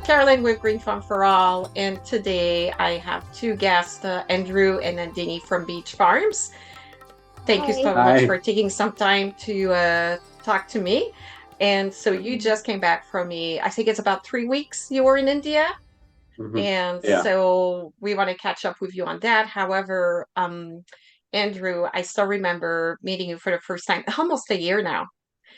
Caroline with Green Farm for All, and today I have two guests, Andrew and Nandini from Beej Farms. Thank you Hi. so much Hi. for taking some time to talk to me. And so you Mhm. just came back from me, I think it's about 3 weeks you were in India. hmm And Yeah. so we want to catch up with you on that. However, Andrew, I still remember meeting you for the first time, almost a year now,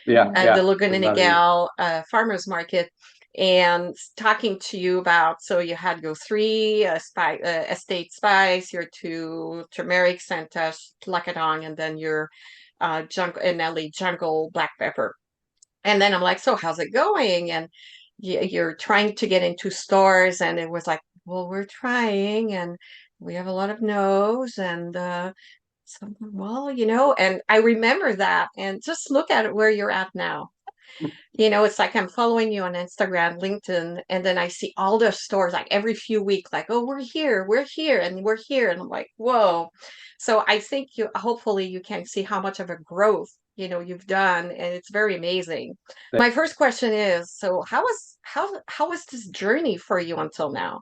Yeah. at the Yeah. Laguna About a year. Niguel farmers market and talking to you about, so you had your three estate spice, your two turmeric, Santash, Tlakadong, and then your jungle and Nelly jungle black pepper. And then I'm like, so how's it going? And you're trying to get into stores, and it was like, well, we're trying, and we have a lot of no's, and so, well, and I remember that, and just look at it where you're at now. It's like I'm following you on Instagram, LinkedIn, and then I see all the stores like every few weeks, like, oh, we're here, and we're here. And I'm like, whoa. So I think hopefully you can see how much of a growth, you've done, and it's very amazing. My first question is, so how was this journey for you until now?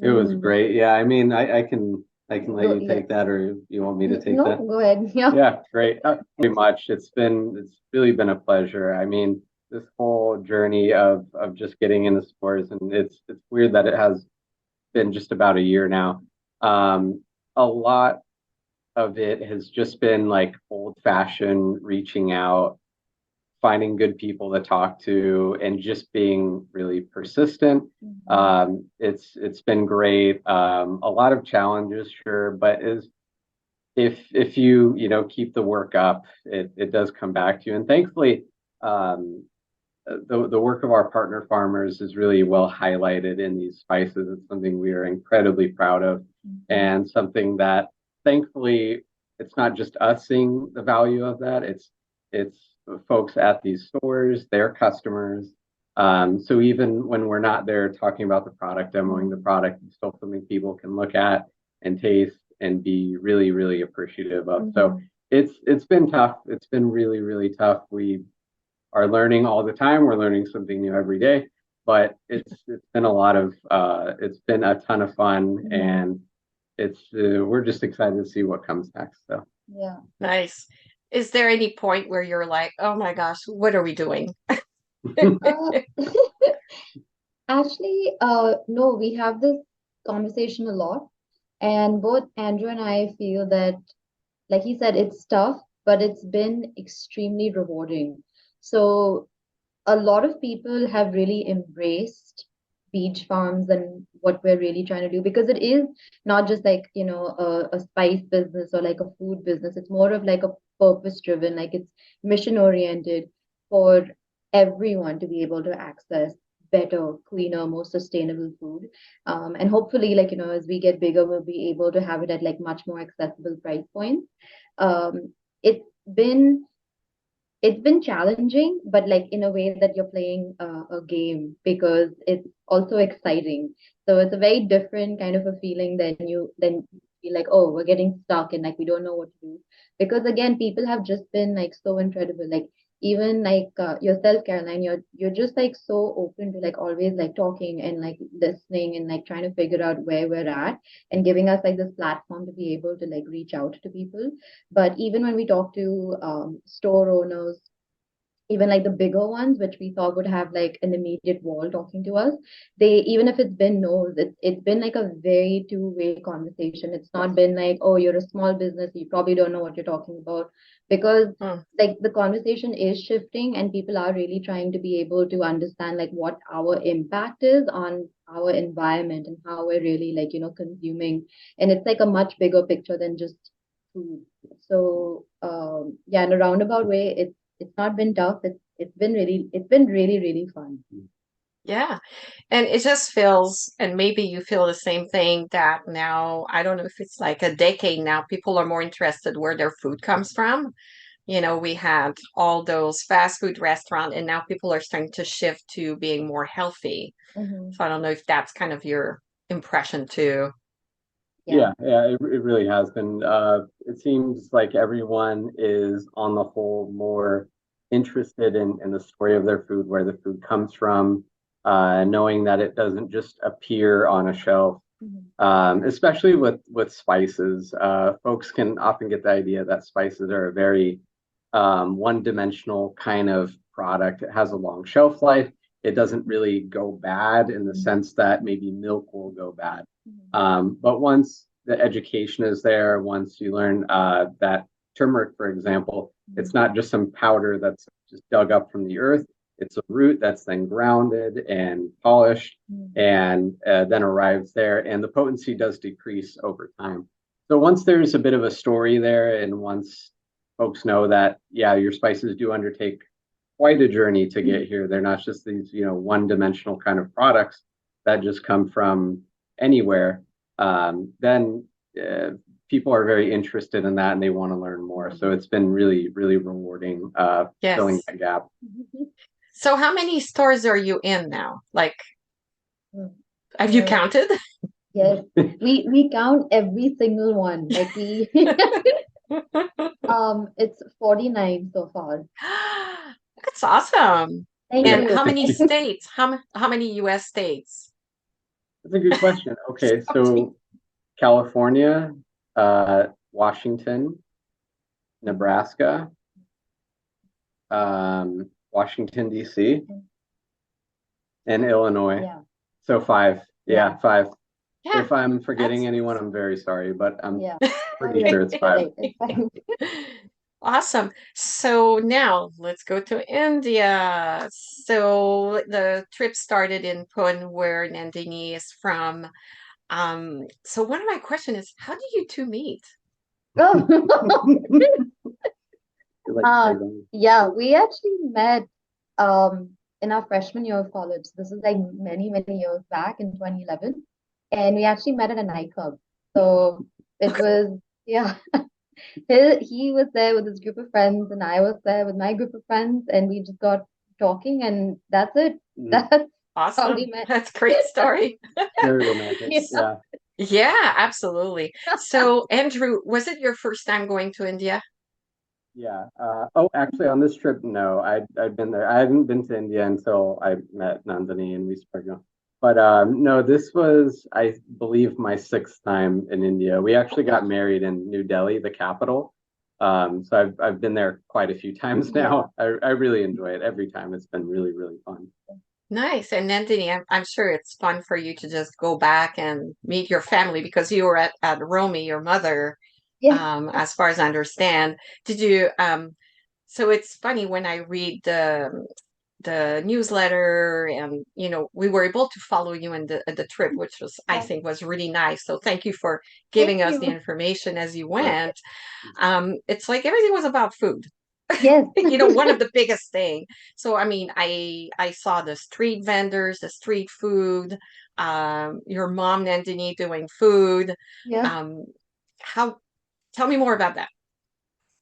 It was Mm, great. Yeah. I mean, I can let go, you yeah. take that, or you want me to take No, that? go ahead. Yeah. Yeah. Great. Very much. It's really been a pleasure. I mean, this whole journey of just getting into sports, and it's weird that it has been just about a year now. A lot of it has just been like old fashioned reaching out, finding good people to talk to, and just being really persistent. Mhm. It's been great. A lot of challenges, sure, but is if you keep the work up, it does come back to you. And thankfully, um, the work of our partner farmers is really well highlighted in these spices. It's something we are incredibly proud of, Mhm. and something that thankfully it's not just us seeing the value of that. It's folks at these stores, their customers. So even when we're not there talking about the product, demoing the Mhm. product, it's still something people can look at and taste and be really, really appreciative of. So Mhm. it's been tough. It's been really, really tough. We are learning all the time. We're learning something new every day, but it's been a lot of it's been a ton of fun, Mhm. and it's we're just excited to see what comes next. So Yeah. Nice. Is there any point where you're like, oh my gosh, what are we doing? Uh, Actually, no, we have this conversation a lot, and both Andrew and I feel that, like he said, it's tough, but it's been extremely rewarding. So a lot of people have really embraced beach farms and what we're really trying to do, because it is not just like a spice business or like a food business. It's more of like a purpose driven, like it's mission oriented for everyone to be able to access better, cleaner, more sustainable food. And hopefully, like as we get bigger, we'll be able to have it at like much more accessible price points. It's been it's been challenging, but like in a way that you're playing a game, because it's also exciting. So it's a very different kind of a feeling than you feel like, oh, we're getting stuck and like we don't know what to do. Because again, people have just been like so incredible. Like even like yourself, Caroline, you're just like so open to like always like talking and like listening and like trying to figure out where we're at, and giving us like this platform to be able to like reach out to people. But even when we talk to store owners, even like the bigger ones, which we thought would have like an immediate wall talking to us, they, even if it's been no's, it's been like a very two-way conversation. It's not been like, oh, you're a small business, you probably don't know what you're talking about, because Hmm. like the conversation is shifting and people are really trying to be able to understand like what our impact is on our environment and how we're really like consuming. And it's like a much bigger picture than just food. So yeah, in a roundabout way, it's not been tough. It's been really really fun. Yeah. And it just feels, and maybe you feel the same thing, that now, I don't know if it's like a decade now, people are more interested where their food comes from. We had all those fast food restaurants, and now people are starting to shift to being more healthy. Hmm. So I don't know if that's kind of your impression too. Yeah. yeah, it really has been. It seems like everyone is on the whole more interested in the story of their food, where the food comes from. knowing that it doesn't just appear on a shelf. Mhm. Especially with spices, folks can often get the idea that spices are a very one-dimensional kind of product. It has a long shelf life. It doesn't really go bad in the sense that maybe milk will go bad. But once the education is there, once you learn that turmeric, for example, it's not just some powder that's just dug up from the earth. It's a root that's then grounded and polished and then arrives there. And the potency does decrease over time. So once there's a bit of a story there, and once folks know that, yeah, your spices do undertake quite a journey to get here. They're not just these, one-dimensional kind of products that just come from anywhere. Then people are very interested in that and they want to learn more. So it's been really, really rewarding filling Yes. that gap. So how many stores are you in now? Like, Mm. have you counted? Yes, we count every single one. Like we it's 49 so far. That's awesome. Thank And you. how many states? How many US states? That's a good question. Okay, so California, Washington, Nebraska, Washington, D.C., and Illinois. Yeah. So 5. Yeah, 5. Yeah, If I'm forgetting that's anyone, I'm very sorry, but I'm Yeah. pretty You're sure it's 5. right. It's fine. awesome. So now let's go to India. So the trip started in Pune, where Nandini is from. So one of my questions is, how did you two meet? Oh. Like Yeah, we actually met in our freshman year of college. This is like many, many years back in 2011. And we actually met at a nightclub. So it was, yeah, he was there with his group of friends, and I was there with my group of friends, and we just got talking, and that's it. That's how we Awesome. met. That's a great story. very romantic. Yeah. Yeah. Yeah, absolutely. So, Andrew, was it your first time going to India? Yeah. Oh, actually, on this trip, no, I'd been there. I hadn't been to India until I met Nandini and we spoke. But no, this was, I believe, my 6th time in India. We actually got married in New Delhi, the capital. So I've been there quite a few times now. I really enjoy it. Every time it's been really, really fun. Nice. And Nandini, I'm sure it's fun for you to just go back and meet your family because you were at Romy, your mother, Yeah. as far as I understand. Did you, so it's funny when I read the newsletter and we were able to follow you in the trip, which was I think was really nice. So thank you for Thank giving us the you. information as you Sure. went. It's like everything was about food. Yes. One of the biggest thing. So I mean, I saw the street vendors, the street food, your mom Nandini doing food. Yeah. Um, how tell me more about that.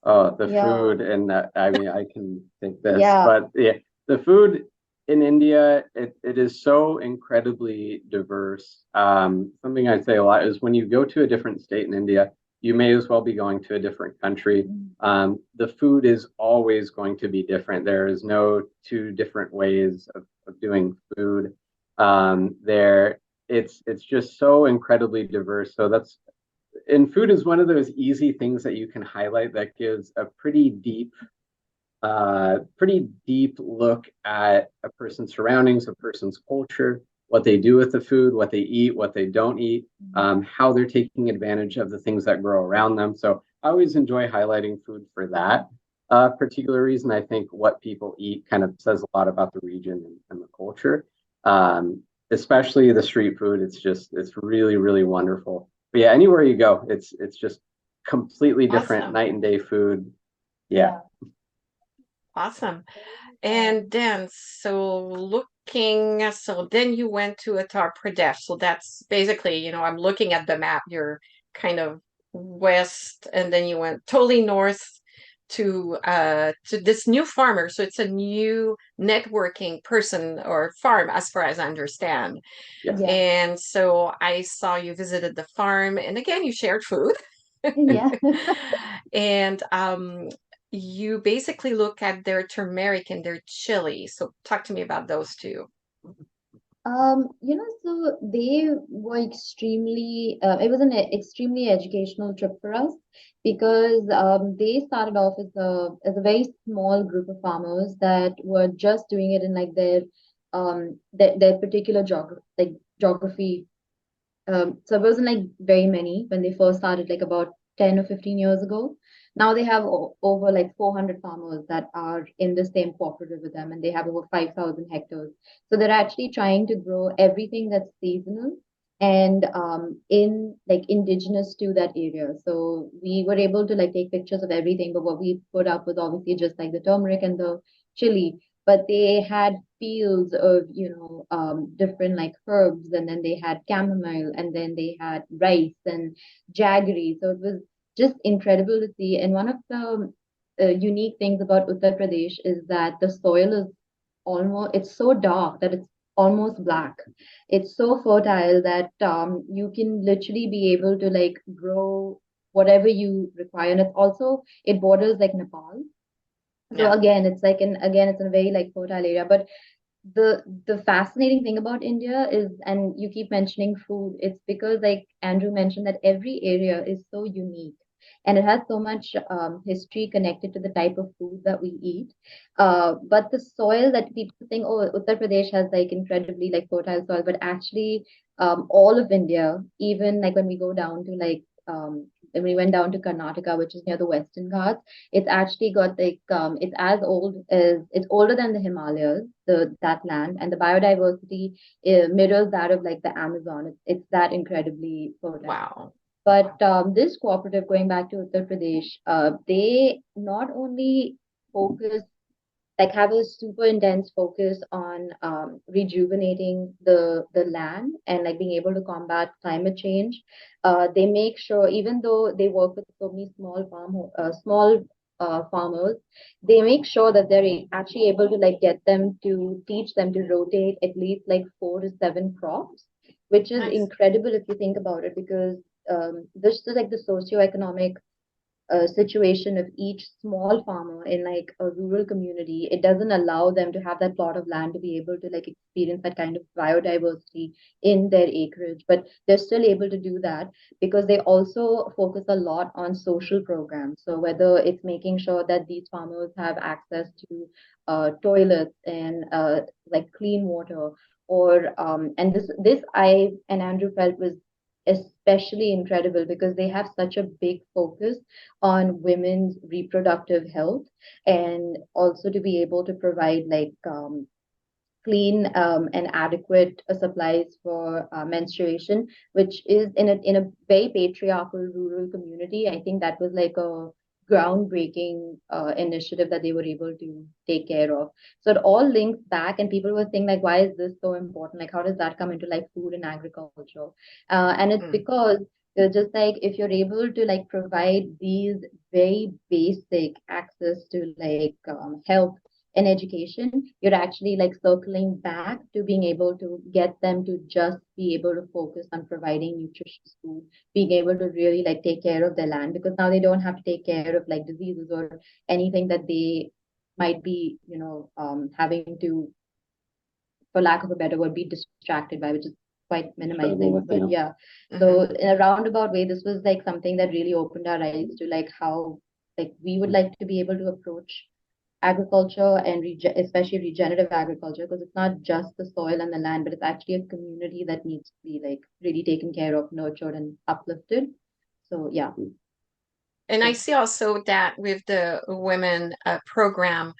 Oh, the Yeah. food and I mean, I can take this, Yeah. but yeah, the food in India, it is so incredibly diverse. Something I say a lot is when you go to a different state in India, you may as well be going to a different country. The food is always going to be different. There is no two different ways of doing food. There, it's just so incredibly diverse. So and food is one of those easy things that you can highlight that gives a pretty deep look at a person's surroundings, a person's culture, what they do with the food, what they eat, what they don't eat, how they're taking advantage of the things that grow around them. So I always enjoy highlighting food for that particular reason. I think what people eat kind of says a lot about the region and the culture. Especially the street food. It's really, really wonderful. But yeah, anywhere you go, it's just completely different Awesome. night and day food. Yeah. Awesome. And then, so then you went to Uttar Pradesh. So that's basically, I'm looking at the map, you're kind of west, and then you went totally north to this new farmer. So it's a new networking person or farm, as far as I understand. Yes. Yeah. And so I saw you visited the farm, and again, you shared food. Yeah. And you basically look at their turmeric and their chili. So talk to me about those two. So they were extremely, it was an extremely educational trip for us because they started off as a very small group of farmers that were just doing it in like their particular geography. So it wasn't like very many when they first started, like about 10 or 15 years ago. Now they have over like 400 farmers that are in the same cooperative with them, and they have over 5,000 hectares. So they're actually trying to grow everything that's seasonal and in like indigenous to that area. So we were able to like take pictures of everything, but what we put up was obviously just like the turmeric and the chili, but they had fields of different like herbs, and then they had chamomile, and then they had rice and jaggery. So it was just incredible to see. And one of the unique things about Uttar Pradesh is that the soil is almost, it's so dark that it's almost black. It's so fertile that you can literally be able to like grow whatever you require. And it's also, it borders like Nepal. So Yeah. again, it's like in again, it's in a very like fertile area. But the fascinating thing about India is, and you keep mentioning food, it's because like Andrew mentioned that every area is so unique and it has so much history connected to the type of food that we eat. But the soil that people think, oh, Uttar Pradesh has like incredibly like fertile soil, but actually all of India, even like when we go down to like when we went down to Karnataka, which is near the Western Ghats, it's actually got like it's as old as it's older than the Himalayas, that land, and the biodiversity mirrors that of like the Amazon. It's that incredibly fertile. Wow. But this cooperative, going back to Uttar Pradesh, they not only focus like have a super intense focus on rejuvenating the land and like being able to combat climate change. They make sure, even though they work with so many small farmers, they make sure that actually able to like get them to teach them to rotate at least like 4 to 7 crops, which is Nice. incredible if you think about it, because this is like the socioeconomic situation of each small farmer in like a rural community. It doesn't allow them to have that plot of land to be able to like experience that kind of biodiversity in their acreage, but they're still able to do that because they also focus a lot on social programs. So whether it's making sure that these farmers have access to toilets and like clean water, or and this I and Andrew felt was especially incredible because they have such a big focus on women's reproductive health, and also to be able to provide like clean and adequate supplies for menstruation, which is in a very patriarchal rural community. I think that was like a groundbreaking initiative that they were able to take care of. So it all links back, and people were saying like, why is this so important? Like, how does that come into like food and agriculture? And it's Mm. because just like if you're able to like provide these very basic access to like health in education, you're actually like circling back to being able to get them to just be able to focus on providing nutritious food, being able to really like take care of their land, because now they don't have to take care of like diseases or anything that they might be, having to, for lack of a better word, be distracted by, which is quite Struggle minimizing. with, But yeah, Hmm. so in a roundabout way, this was like something that really opened our eyes to like how like we would like to be able to approach agriculture and especially regenerative agriculture, because it's not just the soil and the land, but it's actually a community that needs to be like really taken care of, nurtured, and uplifted. So yeah. And I So see also that with the women program,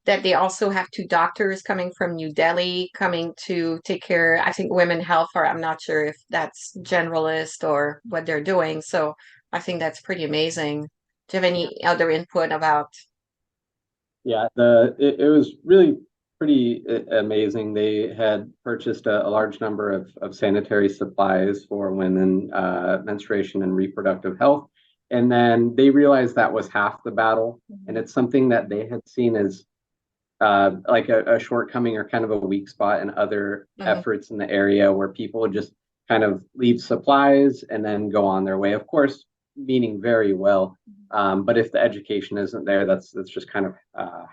that they also have two doctors coming from New Delhi coming to take care, I think, women health, or I'm not sure if that's generalist or what they're doing. So I think that's pretty amazing. Do you have yeah. any other input about? Yeah, it was really pretty amazing. They had purchased a large number of sanitary supplies for women, menstruation and reproductive health. And then they realized that was half the battle. And Mhm. it's something that they had seen as like a shortcoming or kind of a weak spot in other Mhm. efforts in the area where people would just kind of leave supplies and then go on their way. Of course, meaning very well. But if the education isn't there, that's just kind of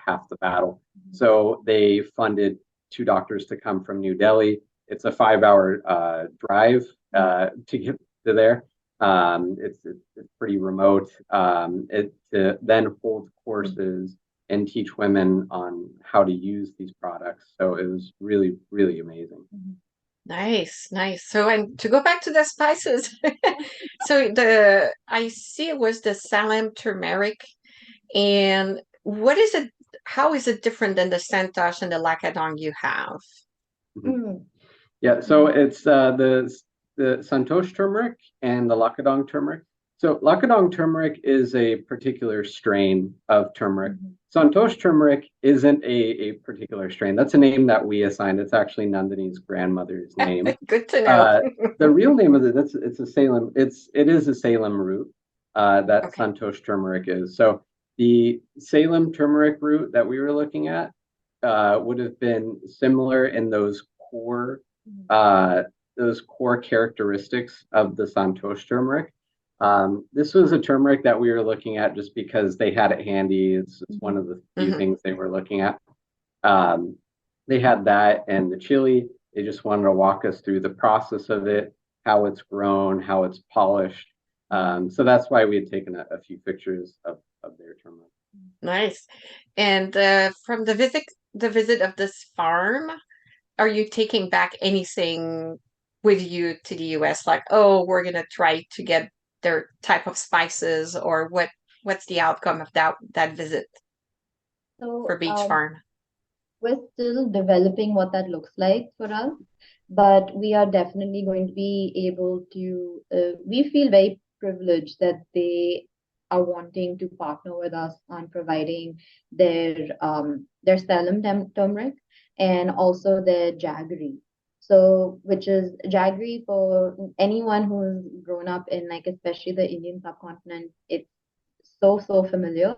half the battle. Mhm. So they funded two doctors to come from New Delhi. it's a 5 hour drive to get to there. It's pretty remote. It to then hold courses and teach women on how to use these products. So it was really, really amazing. Nice, nice. So, and to go back to the spices, so I see it was the Salem turmeric, and what is it? How is it different than the Santosh and the Lacadong you have? Mm. Yeah, so it's the Santosh turmeric and the Lakadong turmeric. So Lakadong turmeric is a particular strain of turmeric. Santosh turmeric isn't a particular strain. That's a name that we assigned. It's actually Nandini's grandmother's name. Good to know. The real name of it's a Salem. It is a Salem root that Okay. Santosh turmeric is. So the Salem turmeric root that we were looking at would have been similar in those core characteristics of the Santosh turmeric. This was a turmeric that we were looking at just because they had it handy. It's one of the few things they were looking at. They had that and the chili. They just wanted to walk us through the process of it, how it's grown, how it's polished. So that's why we had taken a few pictures of their turmeric. Nice. And from the visit of this farm, are you taking back anything with you to the US? Like, oh, we're gonna try to get their type of spices, or what's the outcome of that visit So for Beej Farm? we're still developing what that looks like for us, but we are definitely going to be able to. We feel very privileged that they are wanting to partner with us on providing their Salem turmeric and also their jaggery. So, which is jaggery for anyone who's grown up in like especially the Indian subcontinent, it's so familiar,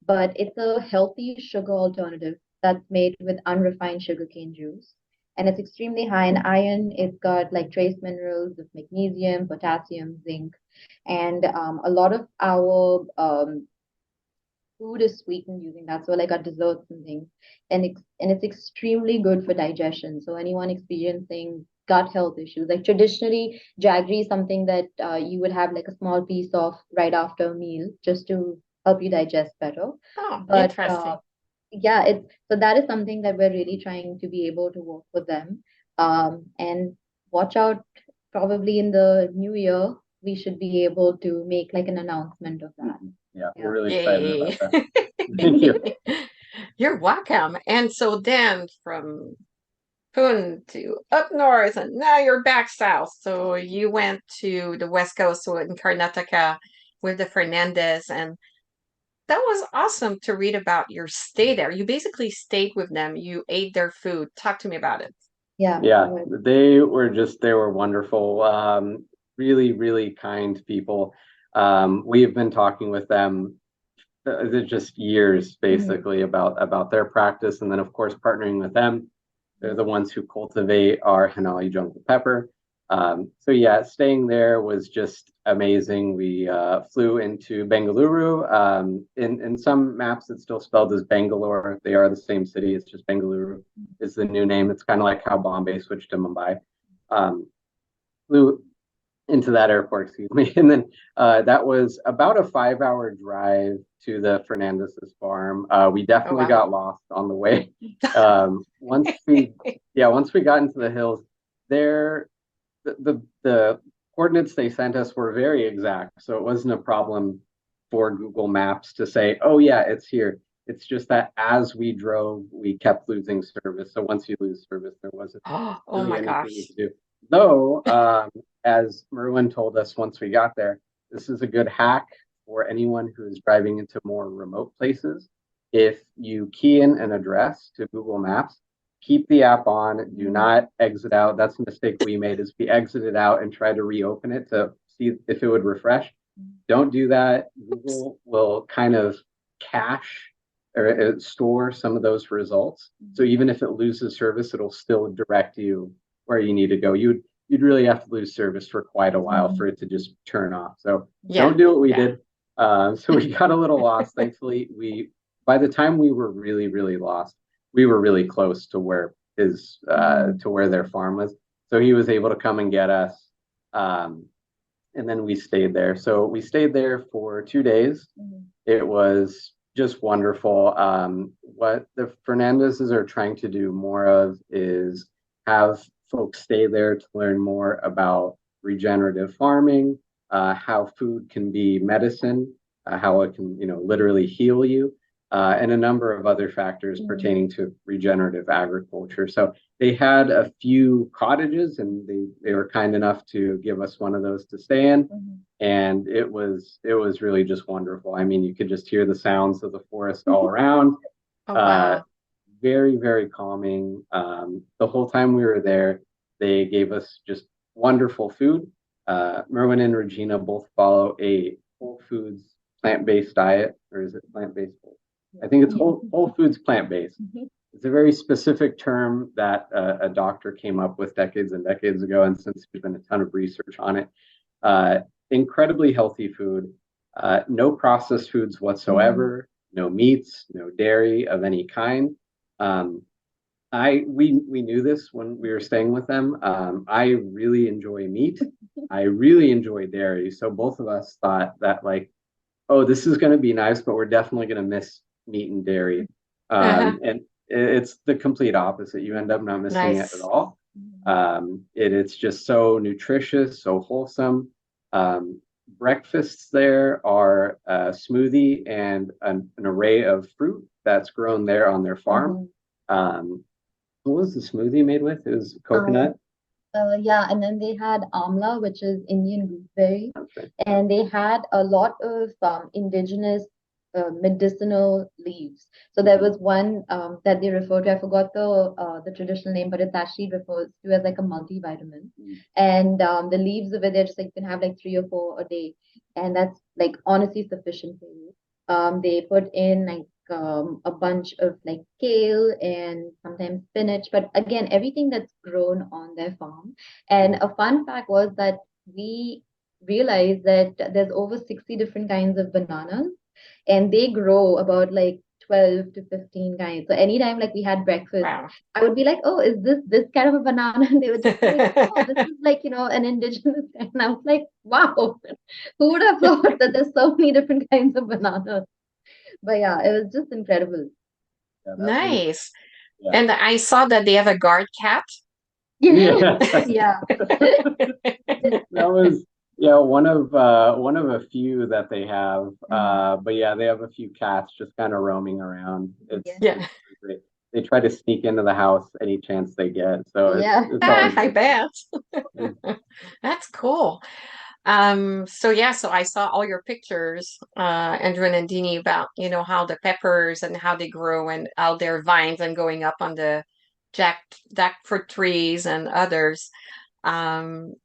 but it's a healthy sugar alternative that's made with unrefined sugarcane juice. And it's extremely high in iron. It's got like trace minerals of magnesium, potassium, zinc, and a lot of our food is sweetened using that. So like our desserts and things, and it's extremely good for digestion. So anyone experiencing gut health issues, like traditionally, jaggery is something that you would have like a small piece of right after a meal just to help you digest better. Oh, But interesting. yeah, it's so that is something that we're really trying to be able to work with them. And watch out, probably in the new year, we should be able to make like an announcement of that. Yeah, Yeah. we're really excited Yay. about that. Thank you. You're welcome. And so then from Pune to up north, and now you're back south. So you went to the West Coast, so in Karnataka with the Fernandez, and that was awesome to read about your stay there. You basically stayed with them. You ate their food. Talk to me about it. Yeah. Yeah, they were wonderful. Really, really kind people. We've been talking with them just years basically about their practice, and then of course partnering with them. They're the ones who cultivate our Hanali jungle pepper. So yeah, staying there was just amazing. We flew into Bengaluru. In some maps, it's still spelled as Bangalore. They are the same city. It's just Bengaluru is the new name. It's kind of like how Bombay switched to Mumbai. Flew into that airport, excuse me, and then that was about a 5 hour drive to the Fernandez's farm. We definitely wow. got lost on the way. Once we got into the hills, there the coordinates they sent us were very exact, so it wasn't a problem for Google Maps to say, oh yeah, it's here. It's just that as we drove, we kept losing service. So once you lose service, there wasn't Oh really my anything gosh. you could do. Though, as Merwin told us once we got there, this is a good hack for anyone who is driving into more remote places. If you key in an address to Google Maps, keep the app on, do not exit out. That's a mistake we made, is we exited out and tried to reopen it to see if it would refresh. Don't do that. Google will kind of cache or store some of those results. So even if it loses service, it'll still direct you where you need to go. You'd really have to lose service for quite a while for it to just turn off. So don't do what we did. So we got a little lost. Thankfully, by the time we were really, really lost, we were really close to where their farm was. So he was able to come and get us. And then we stayed there. So we stayed there for 2 days. It was just wonderful. What the Fernandezes are trying to do more of is have folks stay there to learn more about regenerative farming, how food can be medicine, how it can, literally heal you, and a number of other factors pertaining to regenerative agriculture. So they had a few cottages, and they were kind enough to give us one of those to stay in. And it was really just wonderful. I mean, you could just hear the sounds of the forest all around. Oh, wow. Very, very calming. The whole time we were there, they gave us just wonderful food. Merwin and Regina both follow a whole foods plant-based diet, or is it plant-based? I think it's whole foods plant-based. It's a very specific term that a doctor came up with decades and decades ago, and since there's been a ton of research on it. Incredibly healthy food, no processed foods whatsoever, no meats, no dairy of any kind. We knew this when we were staying with them. I really enjoy meat. I really enjoy dairy. So both of us thought that, like, oh, this is going to be nice, but we're definitely going to miss meat and dairy. And it's the complete opposite. You end up not missing it at all. It's just so nutritious, so wholesome. Breakfasts there are a smoothie and an array of fruit that's grown there on their farm. What was the smoothie made with? It was coconut. Yeah, and then they had amla, which is Indian gooseberry, Okay. and they had a lot of indigenous medicinal leaves. So there was one that they refer to. I forgot the traditional name, but it's actually referred to as like a multivitamin. And the leaves of it, they're just like you can have like 3 or 4 a day, and that's like honestly sufficient for you. They put in like a bunch of like kale and sometimes spinach, but again, everything that's grown on their farm. And a fun fact was that we realized that there's over 60 different kinds of bananas, and they grow about like 12 to 15 kinds. So anytime like we had breakfast, Wow. I would be like, oh, is this kind of a banana? And they would just say, oh, this is like, an indigenous kind. And I was like, wow, who would have thought that there's so many different kinds of bananas? But yeah, it was just incredible. Yeah, Nice. yeah. And I saw that they have a guard cat. Yeah. Yeah. Yeah. That was one of a few that they have. But yeah, they have a few cats just kind of roaming around. Yeah. They try to sneak into the house any chance they get. So it's always I bet. That's cool. So I saw all your pictures, Andrew and Nandini, about, how the peppers and how they grow and how their vines and going up on the jackfruit trees and others. So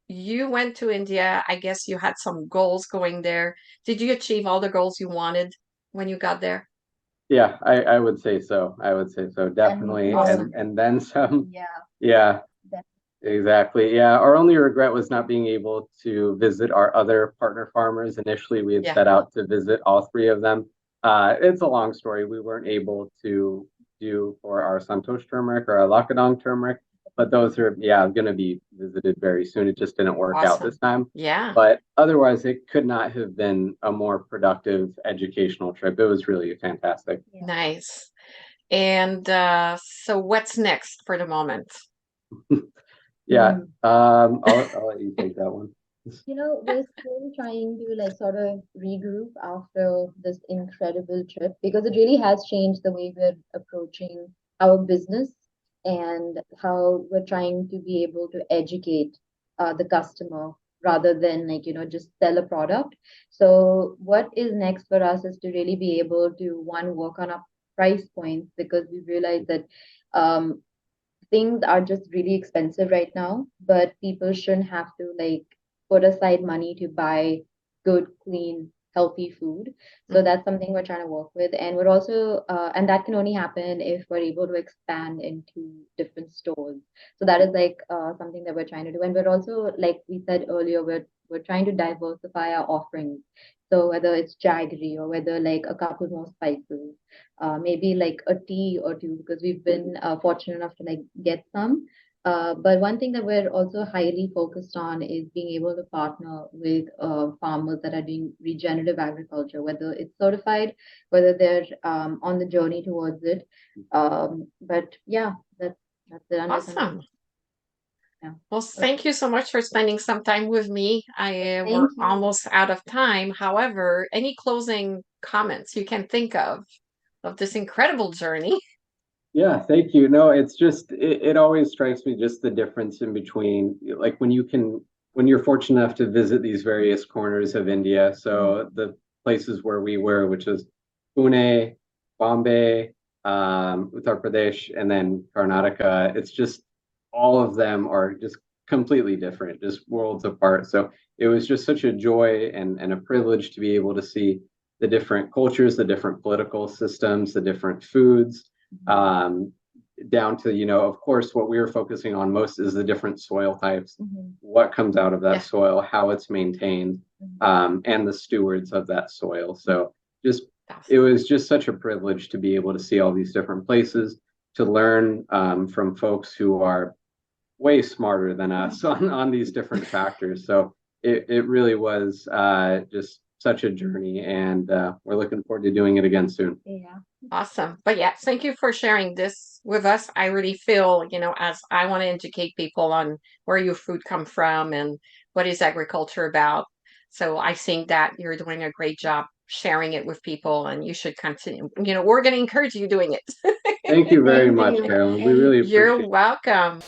you went to India. I guess you had some goals going there. Did you achieve all the goals you wanted when you got there? Yeah, I would say so. I would say so, definitely. Awesome. And then some. Yeah. Yeah, exactly. Yeah, our only regret was not being able to visit our other partner farmers. Initially, we had Yeah. set out to visit all three of them. It's a long story. We weren't able to do for our Santosh turmeric or our Lakadong turmeric, but those are, going to be visited very soon. It just didn't work out Awesome. this time. Yeah. But otherwise, it could not have been a more productive educational trip. It was really fantastic. Yeah. Nice. And so what's next for the moment? Yeah, I'll let you take that one. We're still trying to like sort of regroup after this incredible trip because it really has changed the way we're approaching our business and how we're trying to be able to educate the customer rather than like, just sell a product. So what is next for us is to really be able to, one, work on our price points because we realize that things are just really expensive right now, but people shouldn't have to like put aside money to buy good, clean, healthy food. So that's something we're trying to work with. And we're also, and that can only happen if we're able to expand into different stores. So that is like something that we're trying to do. And we're also, like we said earlier, we're We're trying to diversify our offerings. So whether it's jaggery or whether like a couple more spices, maybe like a tea or two, because we've been fortunate enough to like get some. But one thing that we're also highly focused on is being able to partner with farmers that are doing regenerative agriculture, whether it's certified, whether they're on the journey towards it. But yeah, that's it. Awesome. Yeah. Well, thank you so much for spending some time with me. We're Thank you. almost out of time. However, any closing comments you can think of this incredible journey? Yeah, thank you. No, it's just it always strikes me just the difference in between like when you're fortunate enough to visit these various corners of India. So the places where we were, which is Pune, Bombay, Uttar Pradesh, and then Karnataka, it's just all of them are just completely different, just worlds apart. So it was just such a joy and a privilege to be able to see the different cultures, the different political systems, the different foods, down to, of course, what we were focusing on most is the different soil types, what comes out of that soil, how it's maintained, and the stewards of that soil. So just it was just such a privilege to be able to see all these different places, to learn from folks who are way smarter than us on these different factors. So it really was just such a journey, and we're looking forward to doing it again soon. Yeah. Awesome. But yeah, thank you for sharing this with us. I really feel, as I want to educate people on where your food come from and what is agriculture about. So I think that you're doing a great job sharing it with people, and you should continue. We're going to encourage you doing it. Thank you very Thank much, you. Carolyn. We really appreciate it. You're welcome.